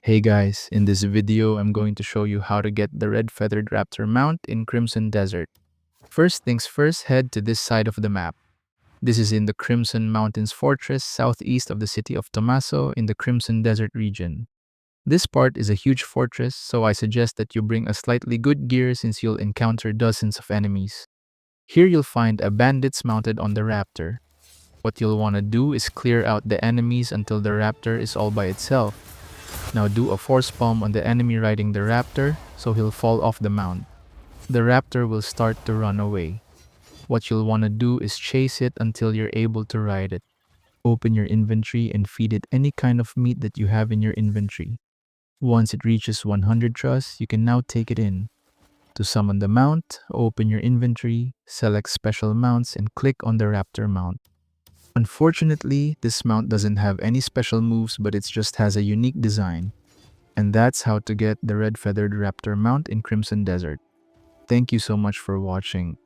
Hey guys, in this video I'm going to show you how to get the Red-Feathered Raptor Mount in Crimson Desert. First things first, head to this side of the map. This is in the Crimson Mountains Fortress southeast of the city of Tomaso in the Crimson Desert region. This part is a huge fortress, so I suggest that you bring a slightly good gear since you'll encounter dozens of enemies. Here you'll find a bandits mounted on the raptor. What you'll want to do is clear out the enemies until the raptor is all by itself. Now do a force palm on the enemy riding the raptor so he'll fall off the mount. The raptor will start to run away. What you'll want to do is chase it until you're able to ride it. Open your inventory and feed it any kind of meat that you have in your inventory. Once it reaches 100 trust, you can now take it in. To summon the mount, open your inventory, select special mounts and click on the raptor mount. Unfortunately, this mount doesn't have any special moves, but it just has a unique design. And that's how to get the Red-Feathered Raptor Mount in Crimson Desert. Thank you so much for watching.